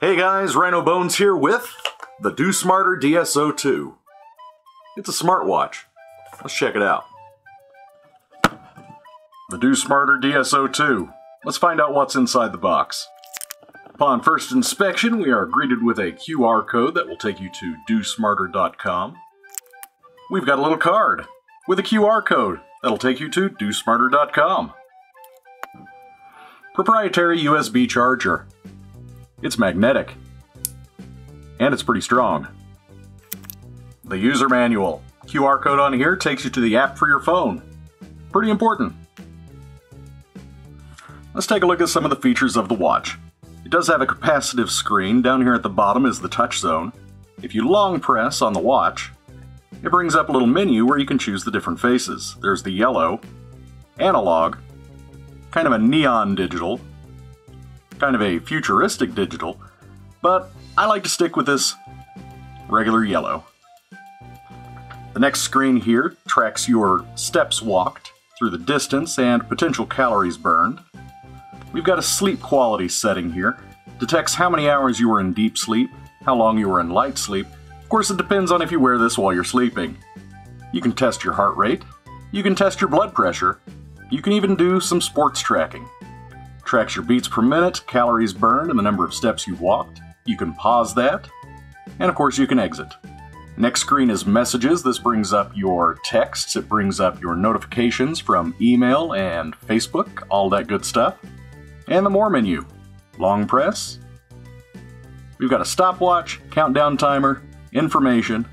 Hey guys, Rhino Bones here with the Do Smarter DSO2. It's a smartwatch. Let's check it out. The Do Smarter DSO2. Let's find out what's inside the box. Upon first inspection, we are greeted with a QR code that will take you to DoSmarter.com. We've got a little card with a QR code that'll take you to DoSmarter.com. Proprietary USB charger. It's magnetic. And it's pretty strong. The user manual. QR code on here takes you to the app for your phone. Pretty important. Let's take a look at some of the features of the watch. It does have a capacitive screen. Down here at the bottom is the touch zone. If you long press on the watch, it brings up a little menu where you can choose the different faces. There's the yellow, analog, kind of a neon digital, kind of a futuristic digital, but I like to stick with this regular yellow. The next screen here tracks your steps walked through the distance and potential calories burned. We've got a sleep quality setting here. Detects how many hours you were in deep sleep, how long you were in light sleep. Of course, it depends on if you wear this while you're sleeping. You can test your heart rate. You can test your blood pressure. You can even do some sports tracking. Tracks your beats per minute, calories burned, and the number of steps you've walked. You can pause that. And of course, you can exit. Next screen is messages. This brings up your texts. It brings up your notifications from email and Facebook, all that good stuff. And the more menu. Long press. We've got a stopwatch, countdown timer, information.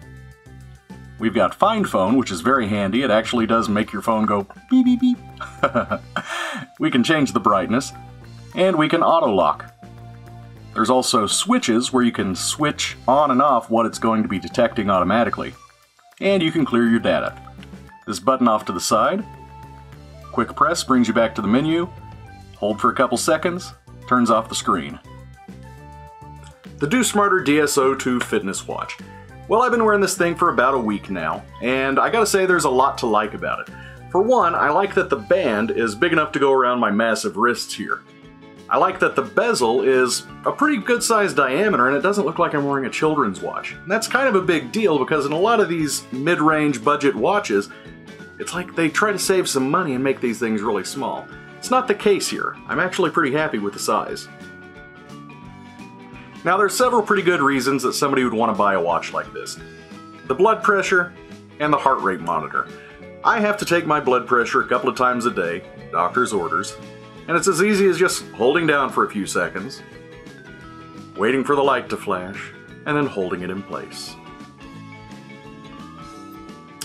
We've got Find Phone, which is very handy. It actually does make your phone go beep beep beep. We can change the brightness, and we can auto lock. There's also switches where you can switch on and off what it's going to be detecting automatically. And you can clear your data. This button off to the side. Quick press brings you back to the menu. Hold for a couple seconds, turns off the screen. The Do Smarter DSO2 fitness watch. Well, I've been wearing this thing for about a week now, and I gotta say there's a lot to like about it. For one, I like that the band is big enough to go around my massive wrists here. I like that the bezel is a pretty good sized diameter and it doesn't look like I'm wearing a children's watch. And that's kind of a big deal because in a lot of these mid-range budget watches, it's like they try to save some money and make these things really small. It's not the case here. I'm actually pretty happy with the size. Now there's several pretty good reasons that somebody would want to buy a watch like this. The blood pressure and the heart rate monitor. I have to take my blood pressure a couple of times a day, doctor's orders, and it's as easy as just holding down for a few seconds, waiting for the light to flash, and then holding it in place.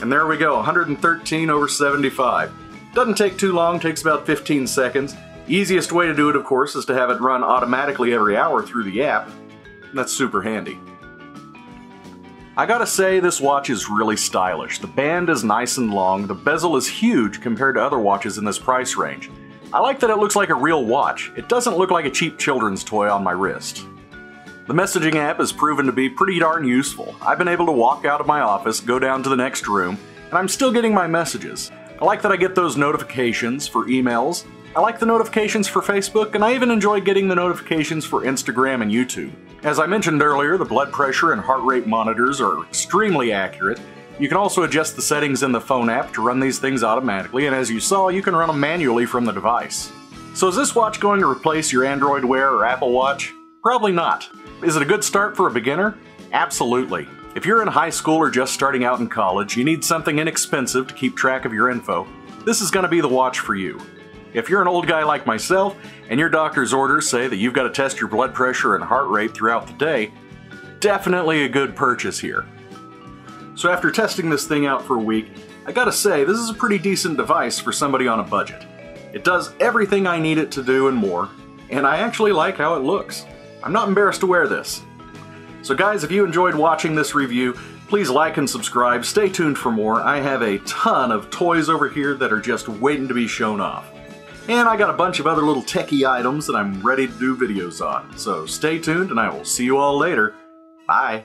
And there we go, 113/75. Doesn't take too long, takes about 15 seconds. Easiest way to do it, of course, is to have it run automatically every hour through the app. That's super handy. I gotta say, this watch is really stylish. The band is nice and long, the bezel is huge compared to other watches in this price range. I like that it looks like a real watch. It doesn't look like a cheap children's toy on my wrist. The messaging app has proven to be pretty darn useful. I've been able to walk out of my office, go down to the next room, and I'm still getting my messages. I like that I get those notifications for emails. I like the notifications for Facebook, and I even enjoy getting the notifications for Instagram and YouTube. As I mentioned earlier, the blood pressure and heart rate monitors are extremely accurate. You can also adjust the settings in the phone app to run these things automatically, and as you saw, you can run them manually from the device. So is this watch going to replace your Android Wear or Apple Watch? Probably not. Is it a good start for a beginner? Absolutely. If you're in high school or just starting out in college, you need something inexpensive to keep track of your info, this is going to be the watch for you. If you're an old guy like myself, and your doctor's orders say that you've got to test your blood pressure and heart rate throughout the day, definitely a good purchase here. So after testing this thing out for a week, I gotta say, this is a pretty decent device for somebody on a budget. It does everything I need it to do and more, and I actually like how it looks. I'm not embarrassed to wear this. So guys, if you enjoyed watching this review, please like and subscribe. Stay tuned for more. I have a ton of toys over here that are just waiting to be shown off. And I got a bunch of other little techie items that I'm ready to do videos on. So stay tuned and I will see you all later. Bye.